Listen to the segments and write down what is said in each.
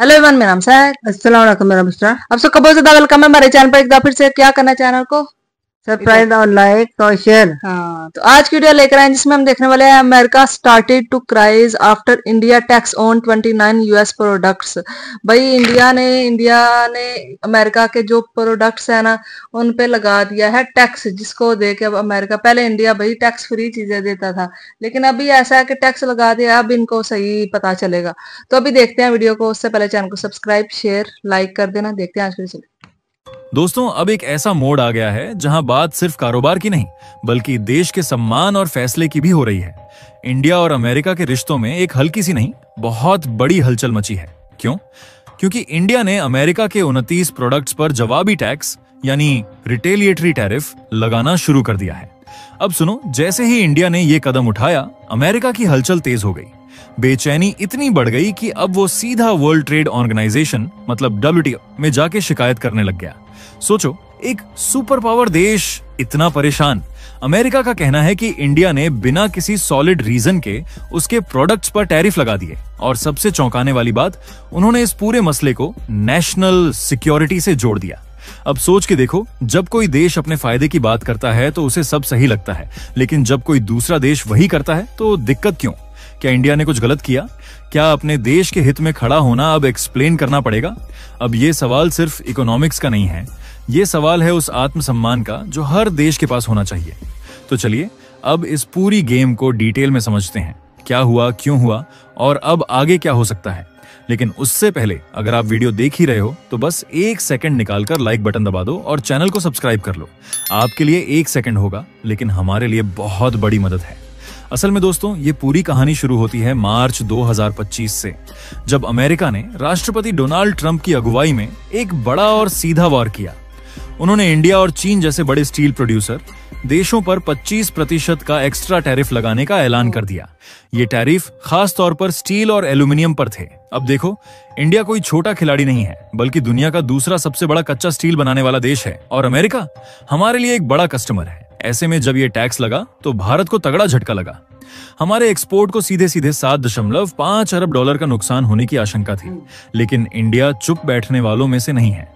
Hello everyone, मेरा नाम है अस्सलाम वालेकुम मेरा मिस्टर। आप सबका बहुत ज्यादा वेलकम है हमारे चैनल पर। एक बार फिर से क्या करना है, चैनल को सब्सक्राइब और लाइक और शेयर। हाँ, तो आज की वीडियो लेकर आए जिसमें हम देखने वाले हैं America started to cries after India tax on 29 US products. भाई इंडिया ने अमेरिका के जो प्रोडक्ट्स है ना उन पे लगा दिया है टैक्स, जिसको देके अब अमेरिका, पहले इंडिया भाई टैक्स फ्री चीजें देता था, लेकिन अभी ऐसा है कि टैक्स लगा दिया। अब इनको सही पता चलेगा। तो अभी देखते हैं वीडियो को। उससे पहले चैनल को सब्सक्राइब शेयर लाइक कर देना। देखते हैं आज की वीडियो। दोस्तों, अब एक ऐसा मोड़ आ गया है जहां बात सिर्फ कारोबार की नहीं बल्कि देश के सम्मान और फैसले की भी हो रही है। इंडिया और अमेरिका के रिश्तों में एक हल्की सी नहीं, बहुत बड़ी हलचल मची है। क्यों? क्योंकि इंडिया ने अमेरिका के 29 प्रोडक्ट्स पर जवाबी टैक्स यानी रिटेलिएटरी टैरिफ लगाना शुरू कर दिया है। अब सुनो, जैसे ही इंडिया ने यह कदम उठाया, अमेरिका की हलचल तेज हो गई। बेचैनी इतनी बढ़ गई कि अब वो सीधा वर्ल्ड ट्रेड ऑर्गेनाइजेशन मतलब WTO में जाके शिकायत करने लग गया। सोचो, एक सुपर पावर देश इतना परेशान। अमेरिका का कहना है कि इंडिया ने बिना किसी सॉलिड रीजन के उसके प्रोडक्ट्स पर टैरिफ लगा दिए, और सबसे चौंकाने वाली बात, उन्होंने इस पूरे मसले को नेशनल सिक्योरिटी से जोड़ दिया। अब सोच के देखो, जब कोई देश अपने फायदे की बात करता है तो उसे सब सही लगता है, लेकिन जब कोई दूसरा देश वही करता है तो दिक्कत क्यों? क्या इंडिया ने कुछ गलत किया? क्या अपने देश के हित में खड़ा होना अब एक्सप्लेन करना पड़ेगा? अब ये सवाल सिर्फ इकोनॉमिक्स का नहीं है, ये सवाल है उस आत्मसम्मान का जो हर देश के पास होना चाहिए। तो चलिए अब इस पूरी गेम को डिटेल में समझते हैं, क्या हुआ, क्यों हुआ और अब आगे क्या हो सकता है। लेकिन उससे पहले अगर आप वीडियो देख ही रहे हो तो बस 1 सेकंड निकालकर लाइक बटन दबा दो और चैनल को सब्सक्राइब कर लो। आपके लिए 1 सेकंड होगा, लेकिन हमारे लिए बहुत बड़ी मदद है। असल में दोस्तों, ये पूरी कहानी शुरू होती है मार्च 2025 से, जब अमेरिका ने राष्ट्रपति डोनाल्ड ट्रंप की अगुवाई में एक बड़ा और सीधा वार किया। उन्होंने इंडिया और चीन जैसे बड़े स्टील प्रोड्यूसर देशों पर 25% का एक्स्ट्रा टैरिफ लगाने का ऐलान कर दिया। ये टैरिफ खास तौर पर स्टील और एल्यूमिनियम पर थे। अब देखो, इंडिया कोई छोटा खिलाड़ी नहीं है, बल्कि दुनिया का दूसरा सबसे बड़ा कच्चा स्टील बनाने वाला देश है, और अमेरिका हमारे लिए एक बड़ा कस्टमर है। ऐसे में जब ये टैक्स लगा तो भारत को तगड़ा झटका लगा। हमारे एक्सपोर्ट को सीधे सीधे $7.5 अरब का नुकसान होने की आशंका थी, लेकिन इंडिया चुप बैठने वालों में से नहीं है।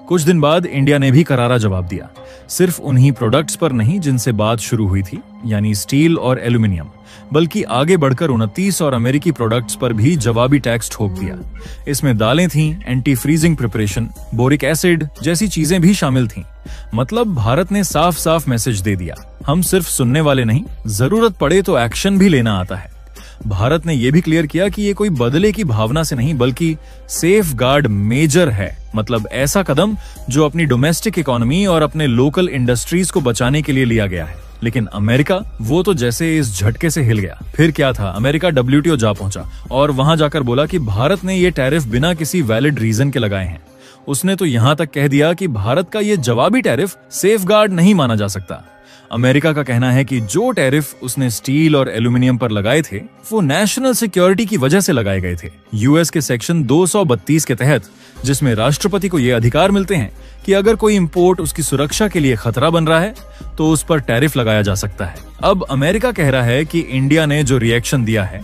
कुछ दिन बाद इंडिया ने भी करारा जवाब दिया, सिर्फ उन्हीं प्रोडक्ट्स पर नहीं जिनसे बात शुरू हुई थी, यानी स्टील और एल्यूमिनियम, बल्कि आगे बढ़कर 29 और अमेरिकी प्रोडक्ट्स पर भी जवाबी टैक्स ठोक दिया। इसमें दालें थीं, anti freezing preparation, boric acid जैसी चीजें भी शामिल थीं। मतलब भारत ने साफ साफ मैसेज दे दिया, हम सिर्फ सुनने वाले नहीं, जरूरत पड़े तो एक्शन भी लेना आता है। भारत ने यह भी क्लियर किया कि ये कोई बदले की भावना से नहीं बल्कि सेफ गार्ड मेजर है, मतलब ऐसा कदम जो अपनी डोमेस्टिक इकोनॉमी और अपने लोकल इंडस्ट्रीज को बचाने के लिए लिया गया है। लेकिन अमेरिका, वो तो जैसे इस झटके से हिल गया। फिर क्या था, अमेरिका WTO जा पहुंचा और वहां जाकर बोला कि भारत ने ये टैरिफ बिना किसी वैलिड रीजन के लगाए हैं। उसने तो यहां तक कह दिया कि भारत का ये जवाबी टैरिफ सेफ गार्ड नहीं माना जा सकता। अमेरिका का कहना है कि जो टैरिफ उसने स्टील और एल्यूमिनियम पर लगाए थे वो नेशनल सिक्योरिटी की वजह से लगाए गए थे। यूएस के सेक्शन 232 के तहत, जिसमें राष्ट्रपति को ये अधिकार मिलते हैं कि अगर कोई इंपोर्ट उसकी सुरक्षा के लिए खतरा बन रहा है तो उस पर टैरिफ लगाया जा सकता है। अब अमेरिका कह रहा है कि इंडिया ने जो रिएक्शन दिया है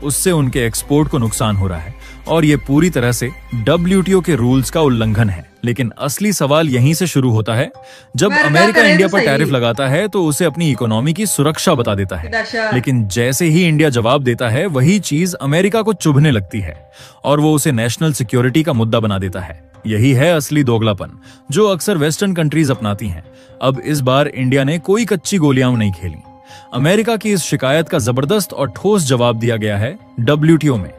उससे उनके एक्सपोर्ट को नुकसान हो रहा है और ये पूरी तरह से WTO के रूल्स का उल्लंघन है। लेकिन असली सवाल यहीं से शुरू होता है, जब अमेरिका इंडिया पर टैरिफ लगाता है तो उसे अपनी इकोनॉमी की सुरक्षा बता देता है, लेकिन जैसे ही इंडिया जवाब देता है वही चीज अमेरिका को चुभने लगती है और वो उसे नेशनल सिक्योरिटी का मुद्दा बना देता है। यही है असली दोगलापन जो अक्सर वेस्टर्न कंट्रीज अपनाती हैं। अब इस बार इंडिया ने कोई कच्ची गोलियां नहीं खेली। अमेरिका की इस शिकायत का जबरदस्त और ठोस जवाब दिया गया है WTO में।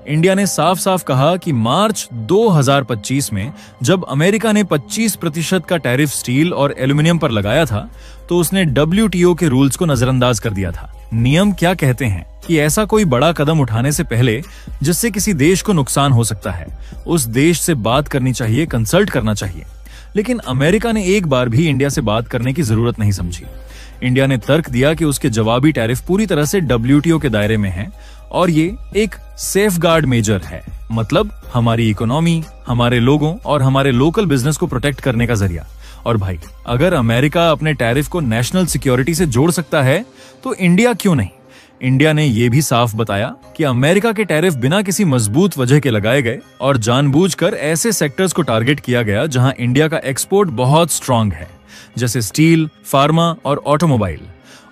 इंडिया ने साफ साफ कहा कि मार्च 2025 में जब अमेरिका ने 25% का टैरिफ स्टील और एल्यूमिनियम पर लगाया था तो उसने WTO के रूल्स को नजरअंदाज कर दिया था। नियम क्या कहते हैं कि ऐसा कोई बड़ा कदम उठाने से पहले जिससे किसी देश को नुकसान हो सकता है, उस देश से बात करनी चाहिए, कंसल्ट करना चाहिए। लेकिन अमेरिका ने एक बार भी इंडिया से बात करने की जरूरत नहीं समझी। इंडिया ने तर्क दिया कि उसके जवाबी टैरिफ पूरी तरह से WTO के दायरे में हैं और ये एक सेफ गार्ड मेजर है, मतलब हमारी इकोनॉमी, हमारे लोगों और हमारे लोकल बिजनेस को प्रोटेक्ट करने का जरिया। और भाई, अगर अमेरिका अपने टैरिफ को नेशनल सिक्योरिटी से जोड़ सकता है तो इंडिया क्यों नहीं? इंडिया ने यह भी साफ बताया कि अमेरिका के टैरिफ बिना किसी मजबूत वजह के लगाए गए और जानबूझकर ऐसे सेक्टर्स को टारगेट किया गया जहां इंडिया का एक्सपोर्ट बहुत स्ट्रांग है, जैसे स्टील, फार्मा और ऑटोमोबाइल।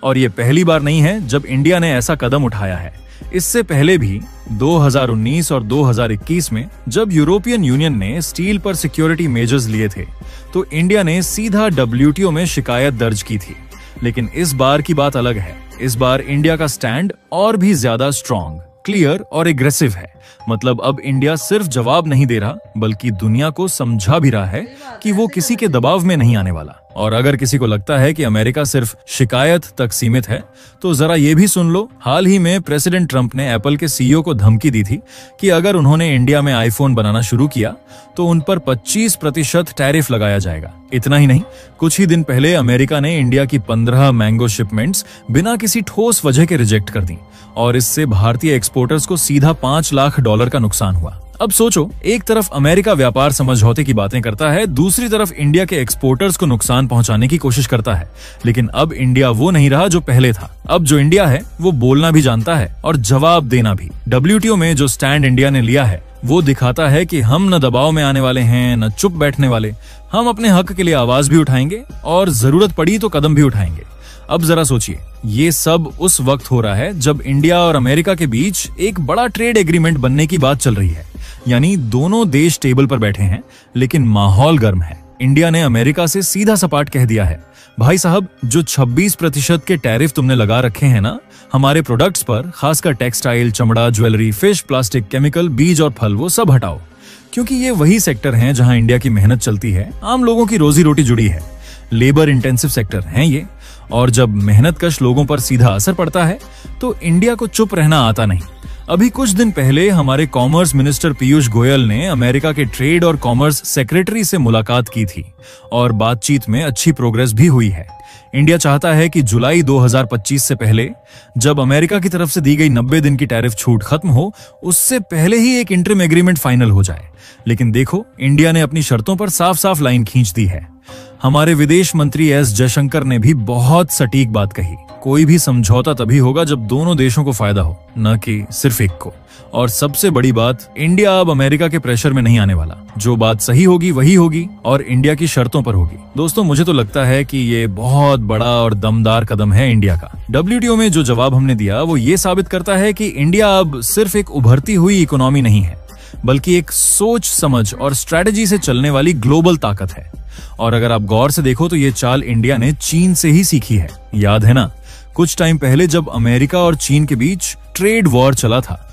और ये पहली बार नहीं है जब इंडिया ने ऐसा कदम उठाया है। इससे पहले भी 2019 और 2021 में जब यूरोपियन यूनियन ने स्टील पर सिक्योरिटी मेजर्स लिए थे तो इंडिया ने सीधा WTO में शिकायत दर्ज की थी। लेकिन इस बार की बात अलग है। इस बार इंडिया का स्टैंड और भी ज्यादा स्ट्रॉन्ग, क्लियर और एग्रेसिव है। मतलब अब इंडिया सिर्फ जवाब नहीं दे रहा बल्कि दुनिया को समझा भी रहा है कि वो किसी के दबाव में नहीं आने वाला। और अगर किसी को लगता है कि अमेरिका सिर्फ शिकायत तक सीमित है तो जरा ये भी सुन लो, हाल ही में प्रेसिडेंट ट्रंप ने एप्पल के CEO को धमकी दी थी कि अगर उन्होंने इंडिया में आईफोन बनाना शुरू किया तो उन पर 25% टैरिफ लगाया जाएगा। इतना ही नहीं, कुछ ही दिन पहले अमेरिका ने इंडिया की 15 मैंगो शिपमेंट्स बिना किसी ठोस वजह के रिजेक्ट कर दी और इससे भारतीय एक्सपोर्टर्स को सीधा $5 लाख का नुकसान हुआ। अब सोचो, एक तरफ अमेरिका व्यापार समझौते की बातें करता है, दूसरी तरफ इंडिया के एक्सपोर्टर्स को नुकसान पहुंचाने की कोशिश करता है। लेकिन अब इंडिया वो नहीं रहा जो पहले था। अब जो इंडिया है वो बोलना भी जानता है और जवाब देना भी। WTO में जो स्टैंड इंडिया ने लिया है वो दिखाता है कि हम न दबाव में आने वाले हैं न चुप बैठने वाले। हम अपने हक के लिए आवाज भी उठाएंगे और जरूरत पड़ी तो कदम भी उठाएंगे। अब जरा सोचिए, ये सब उस वक्त हो रहा है जब इंडिया और अमेरिका के बीच एक बड़ा ट्रेड एग्रीमेंट बनने की बात चल रही है। यानी दोनों देश टेबल पर बैठे हैं, लेकिन माहौल गर्म है। इंडिया ने अमेरिका से सीधा सपाट कह दिया है, भाई साहब, जो 26% के टैरिफ तुमने लगा रखे हैं ना हमारे प्रोडक्ट्स पर, खासकर टेक्सटाइल, चमड़ा, ज्वेलरी, फिश, प्लास्टिक, केमिकल, बीज और फल, वो सब हटाओ। क्योंकि ये वही सेक्टर हैं जहां इंडिया की मेहनत चलती है, आम लोगों की रोजी रोटी जुड़ी है। लेबर इंटेंसिव सेक्टर हैं ये, और जब मेहनतकश लोगों पर सीधा असर पड़ता है तो इंडिया को चुप रहना आता नहीं। अभी कुछ दिन पहले हमारे कॉमर्स मिनिस्टर पीयूष गोयल ने अमेरिका के ट्रेड और कॉमर्स सेक्रेटरी से मुलाकात की थी और बातचीत में अच्छी प्रोग्रेस भी हुई है। इंडिया चाहता है कि जुलाई 2025 से पहले, जब अमेरिका की तरफ से दी गई 90 दिन की टैरिफ छूट खत्म हो, उससे पहले ही एक इंटरिम एग्रीमेंट फाइनल हो जाए। लेकिन देखो, इंडिया ने अपनी शर्तों पर साफ साफ लाइन खींच दी है। हमारे विदेश मंत्री S जयशंकर ने भी बहुत सटीक बात कही, कोई भी समझौता तभी होगा जब दोनों देशों को फायदा हो, न कि सिर्फ एक को। और सबसे बड़ी बात, इंडिया अब अमेरिका के प्रेशर में नहीं आने वाला। जो बात सही होगी वही होगी और इंडिया की शर्तों पर होगी। दोस्तों, मुझे तो लगता है कि ये बहुत बड़ा और दमदार कदम है इंडिया का। WTO में जो जवाब हमने दिया वो ये साबित करता है कि इंडिया अब सिर्फ एक उभरती हुई इकोनॉमी नहीं है, बल्कि एक सोच समझ और स्ट्रेटजी से चलने वाली ग्लोबल ताकत है। और अगर आप गौर से देखो तो ये चाल इंडिया ने चीन से ही सीखी है। याद है ना, कुछ टाइम पहले जब अमेरिका और चीन के बीच ट्रेड वॉर चला था,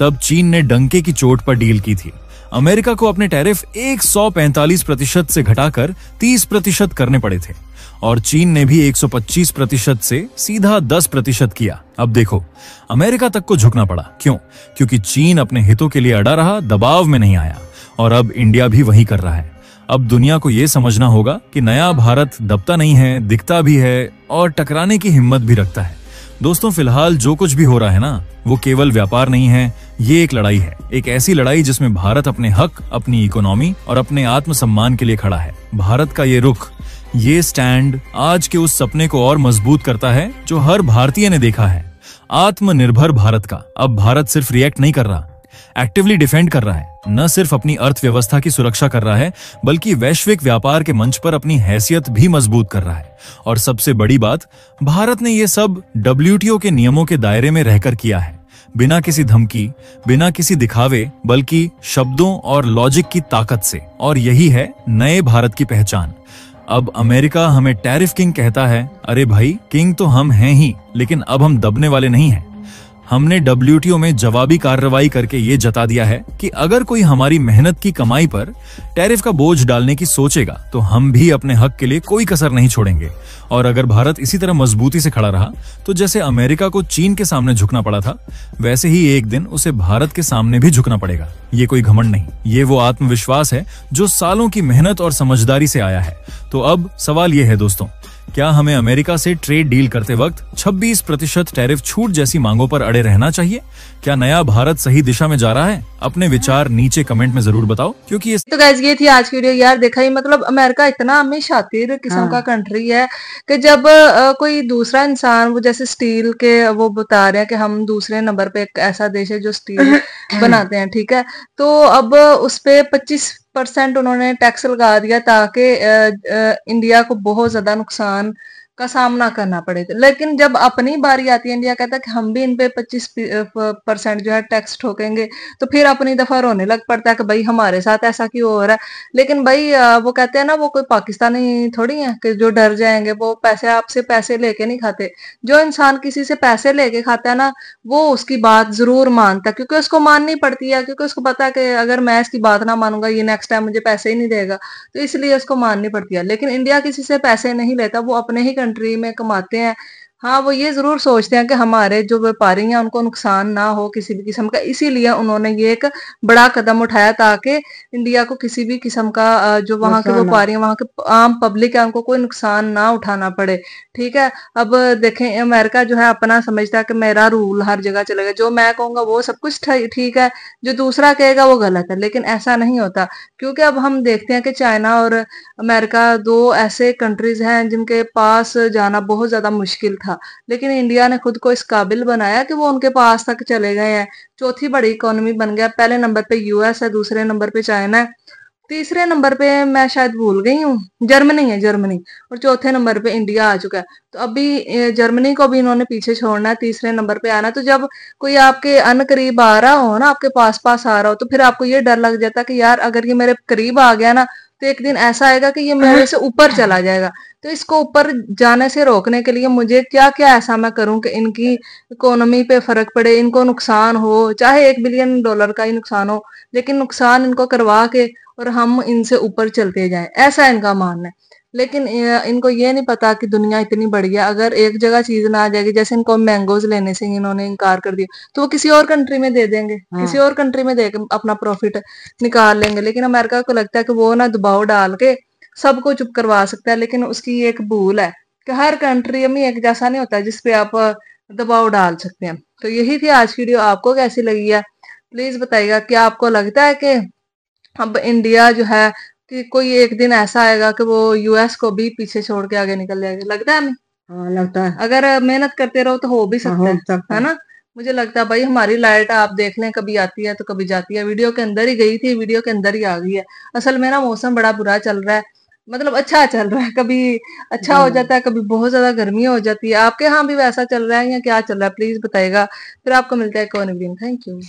तब चीन ने डंके की चोट पर डील की थी। अमेरिका को अपने टैरिफ 145% से घटाकर 30% करने पड़े थे और चीन ने भी 125% से सीधा 10% किया। अब देखो, अमेरिका तक को झुकना पड़ा। क्यों? क्योंकि चीन अपने हितों के लिए अड़ा रहा, दबाव में नहीं आया। और अब इंडिया भी वही कर रहा है। अब दुनिया को यह समझना होगा कि नया भारत दबता नहीं है, दिखता भी है और टकराने की हिम्मत भी रखता है। दोस्तों, फिलहाल जो कुछ भी हो रहा है ना, वो केवल व्यापार नहीं है, ये एक लड़ाई है। एक ऐसी लड़ाई जिसमें भारत अपने हक, अपनी इकोनॉमी और अपने आत्मसम्मान के लिए खड़ा है। भारत का ये रुख, ये स्टैंड आज के उस सपने को और मजबूत करता है जो हर भारतीय ने देखा है, आत्मनिर्भर भारत का। अब भारत सिर्फ रिएक्ट नहीं कर रहा, एक्टिवली डिफेंड कर रहा है। न सिर्फ अपनी अर्थव्यवस्था की सुरक्षा कर रहा है, बल्कि वैश्विक व्यापार के मंच पर अपनी हैसियत भी मजबूत कर रहा है। और सबसे बड़ी बात, भारत ने ये सब WTO के नियमों के दायरे में रहकर किया है, बिना किसी धमकी, बिना किसी दिखावे, बल्कि शब्दों और लॉजिक की ताकत से। और यही है नए भारत की पहचान। अब अमेरिका हमें टैरिफ किंग कहता है। अरे भाई, किंग तो हम हैं ही, लेकिन अब हम दबने वाले नहीं हैं। हमने WTO में जवाबी कार्रवाई करके ये जता दिया है कि अगर कोई हमारी मेहनत की कमाई पर टैरिफ का बोझ डालने की सोचेगा तो हम भी अपने हक के लिए कोई कसर नहीं छोड़ेंगे। और अगर भारत इसी तरह मजबूती से खड़ा रहा तो जैसे अमेरिका को चीन के सामने झुकना पड़ा था, वैसे ही एक दिन उसे भारत के सामने भी झुकना पड़ेगा। ये कोई घमंड नहीं, ये वो आत्मविश्वास है जो सालों की मेहनत और समझदारी से आया है। तो अब सवाल ये है दोस्तों, क्या हमें अमेरिका से ट्रेड डील करते वक्त 26% टैरिफ छूट जैसी मांगों पर अड़े रहना चाहिए? क्या नया भारत सही दिशा में जा रहा है? अपने विचार नीचे कमेंट में जरूर बताओ, क्योंकि तो गाइस ये थी आज की वीडियो। यार देखा ही मतलब अमेरिका इतना हमें शातिर किस्म का कंट्री है कि जब कोई दूसरा इंसान, वो जैसे स्टील के वो बता रहे हैं कि हम दूसरे नंबर पे एक ऐसा देश है जो स्टील बनाते हैं, ठीक है, तो अब उस पे 25% उन्होंने टैक्स लगा दिया ताकि इंडिया को बहुत ज्यादा नुकसान का सामना करना पड़े। लेकिन जब अपनी बारी आती है, इंडिया कहता है कि हम भी इन पे 25% जो है टैक्स ठोकेंगे, तो फिर अपनी दफा रोने लग पड़ता है कि भाई हमारे साथ ऐसा क्यों हो रहा है। लेकिन भाई वो कहते हैं ना, वो कोई पाकिस्तानी थोड़ी है कि जो डर जाएंगे। वो पैसे आपसे पैसे लेके नहीं खाते। जो इंसान किसी से पैसे लेके खाता है ना, वो उसकी बात जरूर मानता है, क्योंकि उसको माननी पड़ती है, क्योंकि उसको पता है कि अगर मैं इसकी बात ना मानूंगा ये नेक्स्ट टाइम मुझे पैसे ही नहीं देगा, तो इसलिए उसको माननी पड़ती है। लेकिन इंडिया किसी से पैसे नहीं लेता, वो अपने ही कंट्री में कमाते हैं। हाँ, वो ये जरूर सोचते हैं कि हमारे जो व्यापारी हैं उनको नुकसान ना हो किसी भी किस्म का, इसीलिए उन्होंने ये एक बड़ा कदम उठाया ताकि इंडिया को किसी भी किस्म का जो वहां के व्यापारी हैं, वहां के आम पब्लिक है, उनको कोई नुकसान ना उठाना पड़े। ठीक है, अब देखें अमेरिका जो है अपना समझता है कि मेरा रूल हर जगह चलेगा, जो मैं कहूंगा वो सब कुछ ठीक है, जो दूसरा कहेगा वो गलत है। लेकिन ऐसा नहीं होता, क्योंकि अब हम देखते हैं कि चाइना और अमेरिका दो ऐसे कंट्रीज हैं जिनके पास जाना बहुत ज्यादा मुश्किल था, लेकिन इंडिया ने खुद को इस काबिल बनाया कि वो उनके पास तक चले गए हैं। चौथी बड़ी इकोनॉमी बन गया। पहले नंबर पे यूएस है, दूसरे नंबर पे चाइना है, तीसरे नंबर पे मैं शायद भूल गई हूँ, जर्मनी है, जर्मनी, और चौथे नंबर पे इंडिया आ चुका है। तो अभी जर्मनी को भी इन्होंने पीछे छोड़ना है, तीसरे नंबर पे आना है। तो जब कोई आपके अन करीब आ रहा हो ना, आपके पास पास आ रहा हो, तो फिर आपको ये डर लग जाता है कि यार अगर ये मेरे करीब आ गया ना, तो एक दिन ऐसा आएगा कि ये मेरे से ऊपर चला जाएगा। तो इसको ऊपर जाने से रोकने के लिए मुझे क्या क्या ऐसा मैं करूं कि इनकी इकोनॉमी पे फर्क पड़े, इनको नुकसान हो, चाहे $1 बिलियन का ही नुकसान हो, लेकिन नुकसान इनको करवा के और हम इनसे ऊपर चलते जाएं, ऐसा इनका मानना है। लेकिन इनको ये नहीं पता कि दुनिया इतनी बड़ी है। अगर एक जगह चीज ना आ जाएगी, जैसे इनको मैंगोज लेने से इन्होंने इनकार कर दिया, तो वो किसी और कंट्री में दे देंगे, किसी और कंट्री में दे अपना प्रॉफिट निकाल लेंगे। लेकिन अमेरिका को लगता है कि वो ना दबाव डाल के सबको चुप करवा सकता है। लेकिन उसकी एक भूल है कि हर कंट्री में एक जैसा नहीं होता जिसपे आप दबाव डाल सकते हैं। तो यही थी आज की वीडियो। आपको कैसी लगी है प्लीज बताइएगा। क्या आपको लगता है कि अब इंडिया जो है कि कोई एक दिन ऐसा आएगा कि वो यूएस को भी पीछे छोड़ के आगे निकल जाएगा? लगता है हमें? हाँ, लगता है। अगर मेहनत करते रहो तो हो भी सकता है ना। मुझे लगता है भाई हमारी लाइट आप देख लें, कभी आती है तो कभी जाती है। वीडियो के अंदर ही गई थी, वीडियो के अंदर ही आ गई है। असल में ना मौसम बड़ा बुरा चल रहा है, मतलब अच्छा चल रहा है, कभी अच्छा हो जाता है, कभी बहुत ज्यादा गर्मी हो जाती है। आपके यहाँ भी वैसा चल रहा है या क्या चल रहा है? प्लीज बताइएगा। फिर आपको मिलता है एक और वीडियो। Thank you.